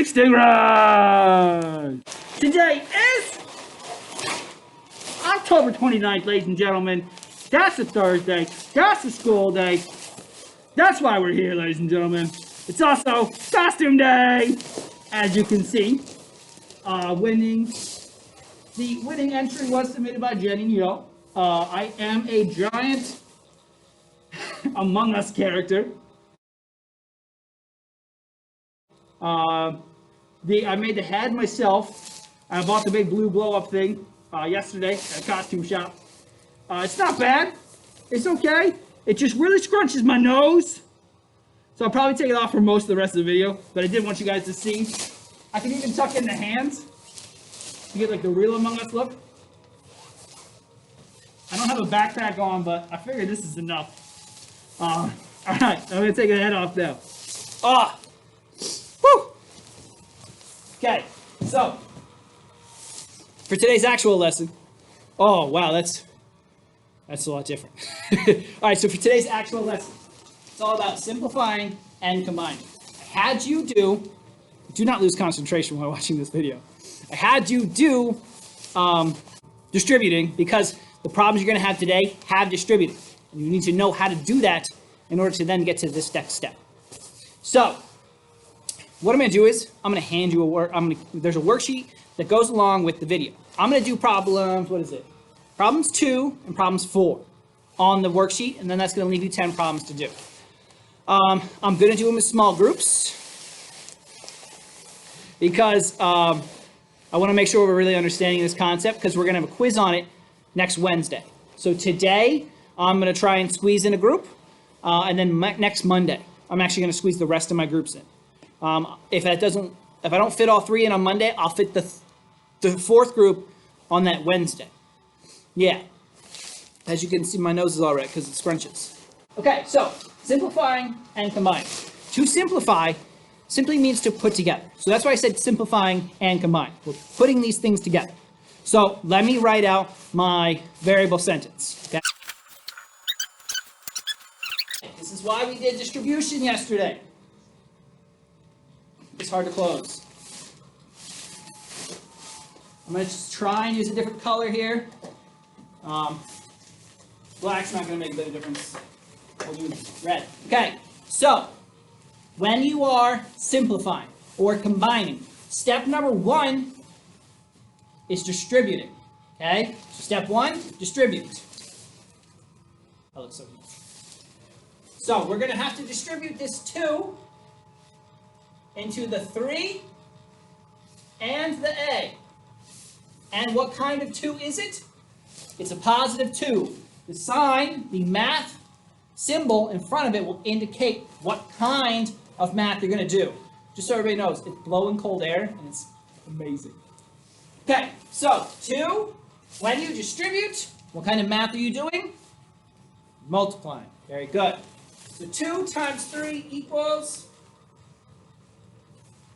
Big Stingray! Today is October 29th, ladies and gentlemen. That's a Thursday. That's a school day. That's why we're here, ladies and gentlemen. It's also costume day. As you can see, the winning entry was submitted by Jenny Neal. I am a giant Among Us character. I made the head myself. I bought the big blue blow-up thing yesterday at a costume shop. It's not bad. It's okay. It just really scrunches my nose. So I'll probably take it off for most of the rest of the video, but I did want you guys to see. I can even tuck in the hands to get like the real Among Us look. I don't have a backpack on, but I figured this is enough. All right, I'm gonna take the head off now. Woo! Okay, so for today's actual lesson, oh wow, that's a lot different. All right, so for today's actual lesson, it's all about simplifying and combining. I had you do not lose concentration while watching this video. I had you do distributing because the problems you're going to have today have distributing. And you need to know how to do that in order to then get to this next step. So, what I'm going to do is I'm going to hand you a work. There's a worksheet that goes along with the video. I'm going to do problems. What is it? Problems 2 and problems 4 on the worksheet, and then that's going to leave you 10 problems to do. I'm going to do them in small groups because I want to make sure we're really understanding this concept because we're going to have a quiz on it next Wednesday. So today I'm going to try and squeeze in a group, and then next Monday I'm actually going to squeeze the rest of my groups in. If I don't fit all 3 in on Monday, I'll fit the 4th group on that Wednesday. Yeah, as you can see, my nose is all red because it scrunches. Okay, so simplifying and combining. To simplify simply means to put together. So that's why I said simplifying and combining. We're putting these things together. So let me write out my variable sentence. Okay? This is why we did distribution yesterday. It's hard to close. I'm going to just try and use a different color here. Black's not going to make a bit of difference. We'll do red. Okay, so when you are simplifying or combining, step number 1 is distributing. Okay, so step 1, distribute. That looks so good. So we're going to have to distribute this 2 into the 3 and the A. And what kind of 2 is it? It's a positive 2. The sign, the math symbol in front of it will indicate what kind of math you're going to do. Just so everybody knows, it's blowing cold air, and it's amazing. Okay, so 2, when you distribute, what kind of math are you doing? Multiplying. Very good. So 2 times 3 equals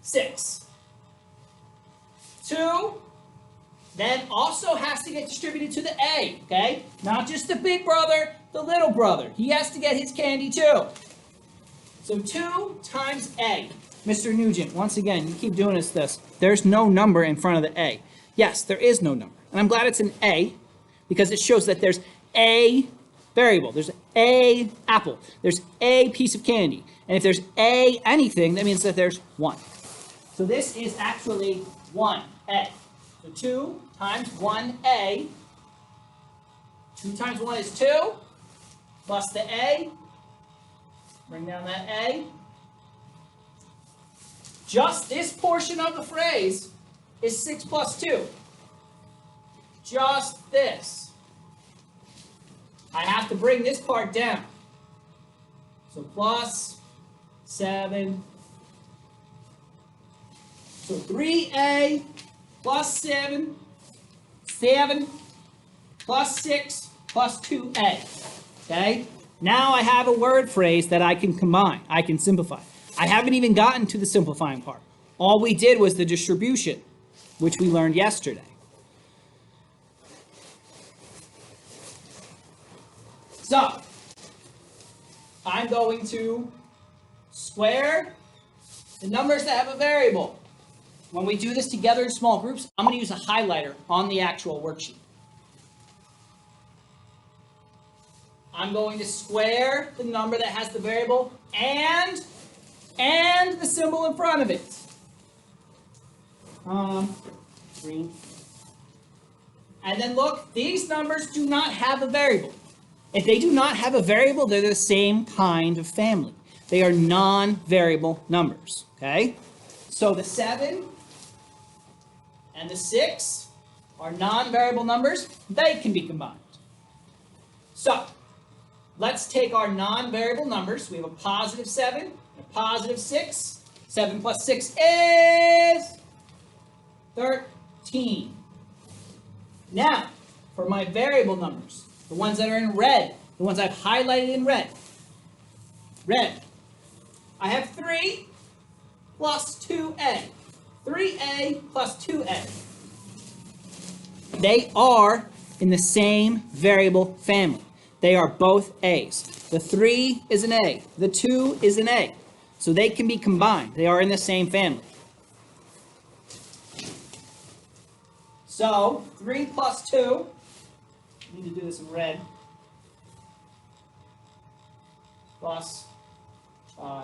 6. 2 then also has to get distributed to the A, okay? Not just the big brother, the little brother. He has to get his candy too. So 2 times A. Mr. Nugent, once again, you keep doing this. There's no number in front of the A. Yes, there is no number. And I'm glad it's an A because it shows that there's a variable. There's a apple. There's a piece of candy. And if there's a anything, that means that there's 1. So this is actually 1A. So 2 times 1A, 2 times 1 is 2, plus the A, bring down that A. Just this portion of the phrase is 6 plus 2. Just this. I have to bring this part down. So plus 7. So 3A plus 7, 7 plus 6 plus 2A. Okay? Now I have a word phrase that I can combine. I can simplify. I haven't even gotten to the simplifying part. All we did was the distribution, which we learned yesterday. So, I'm going to square the numbers that have a variable. when we do this together in small groups, I'm going to use a highlighter on the actual worksheet. I'm going to square the number that has the variable and the symbol in front of it. Green. And then look, these numbers do not have a variable. If they do not have a variable, they're the same kind of family. They are non-variable numbers, okay? So the 7 and the 6 are non-variable numbers. They can be combined. So let's take our non-variable numbers. We have a positive 7 and a positive 6. 7 plus 6 is 13. Now, for my variable numbers, the ones that are in red, the ones I've highlighted in red. Red. I have 3 plus 2a. 3a plus 2a. They are in the same variable family. They are both a's. The 3 is an a. The 2 is an a. So they can be combined. They are in the same family. So 3 plus 2, I need to do this in red, plus 5a.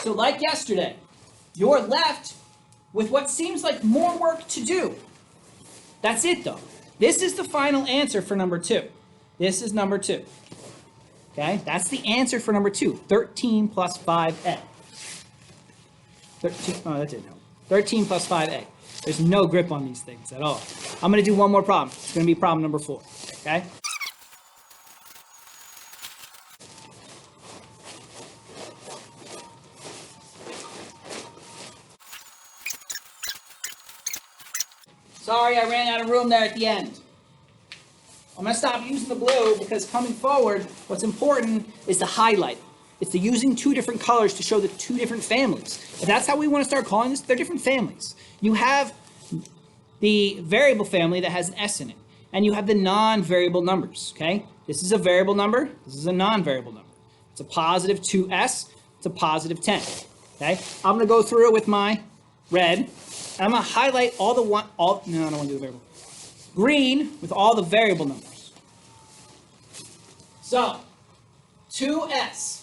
So like yesterday, you're left with what seems like more work to do. That's it though. This is the final answer for number 2. This is number 2. Okay, that's the answer for number 2. 13 plus 5a. 13, oh, that didn't help. 13 plus 5a. There's no grip on these things at all. I'm going to do one more problem. It's going to be problem number 4. Okay? Sorry, I ran out of room there at the end. I'm going to stop using the blue because coming forward, what's important is the highlight. It's the using 2 different colors to show the 2 different families. If that's how we want to start calling this, they're different families. You have the variable family that has an s in it, and you have the non-variable numbers, okay? This is a variable number, this is a non-variable number. It's a positive 2s, it's a positive 10, okay? I'm going to go through it with my red, and I'm going to highlight all the no, I don't want to do the variable. Green with all the variable numbers. So, 2s.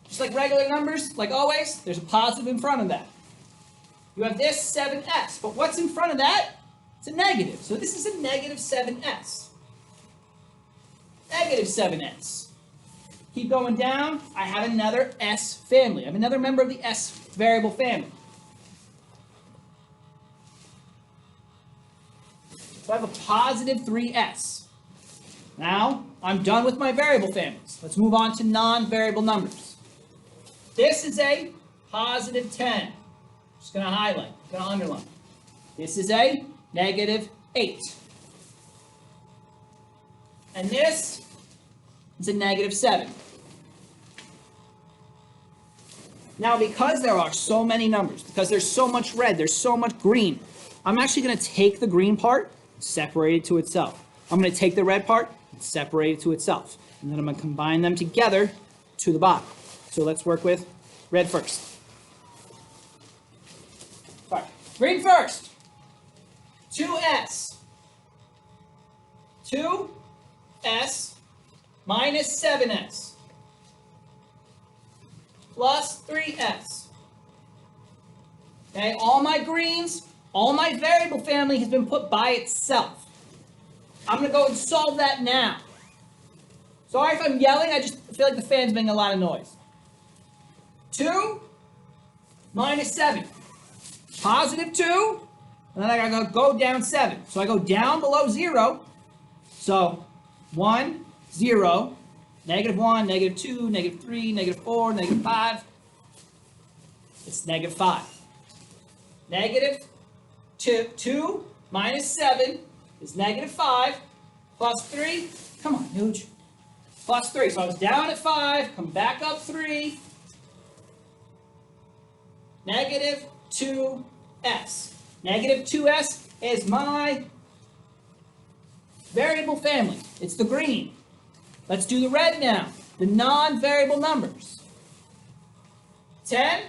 Just like regular numbers, like always, there's a positive in front of that. You have this 7s, but what's in front of that? It's a negative. So this is a negative 7s. Negative 7s. Keep going down. I have another s family. I have another member of the s variable family. So I have a positive 3s. Now, I'm done with my variable families. Let's move on to non-variable numbers. This is a positive 10. Just going to highlight, going to underline. This is a negative 8. And this is a negative 7. Now, because there are so many numbers, because there's so much red, there's so much green, I'm actually going to take the green part, separate it to itself. I'm going to take the red part, and separate it to itself. And then I'm going to combine them together to the bottom. So let's work with red first. Sorry, green first. 2s. 2s minus 7s plus 3s. Okay, all my greens, all my variable family has been put by itself. I'm going to go and solve that now. Sorry if I'm yelling, I just feel like the fan's making a lot of noise. 2 minus 7. Positive 2, and then I gotta go down 7. So I go down below 0. So 1, 0, negative 1, negative 2, negative 3, negative 4, negative 5. It's negative 5. Negative 2 minus 7 is negative 5 plus 3. Come on, Nooch. Plus 3. So I was down at 5, come back up 3. Negative 2s. Negative 2s is my variable family. It's the green. Let's do the red now. The non-variable numbers. 10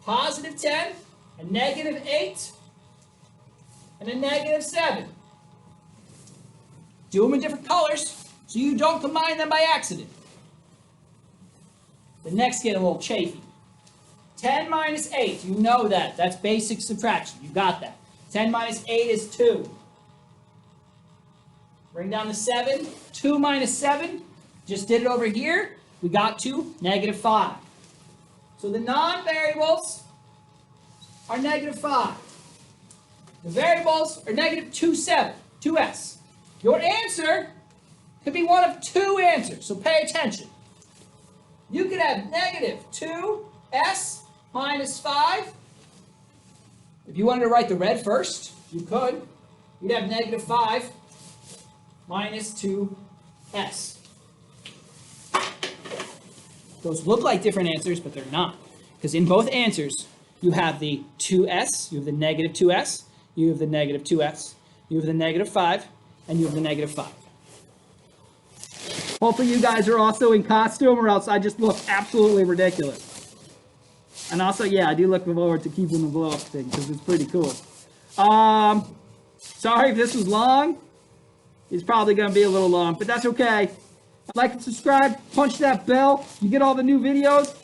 positive 10, a negative 8, and a negative 7. Do them in different colors so you don't combine them by accident. The next get a little chafy. 10 minus 8, you know that. That's basic subtraction. You got that. 10 minus 8 is 2. Bring down the 7. 2 minus 7, just did it over here. We got to negative 5. So the non-variables are negative 5. The variables are negative 2, 7, 2s. Your answer could be one of two answers, so pay attention. You could have negative 2s minus 5. If you wanted to write the red first, you could. You'd have negative 5 minus 2s. Those look like different answers, but they're not. Because in both answers, you have the 2s, you have the negative 2s, you have the negative 2s, you have the negative 5, and you have the negative 5. Hopefully you guys are also in costume, or else I just look absolutely ridiculous. And also, yeah, I do look forward to keeping the blow up thing, because it's pretty cool. Sorry if this was long. It's probably going to be a little long, but that's okay. Like and subscribe, punch that bell. You get all the new videos.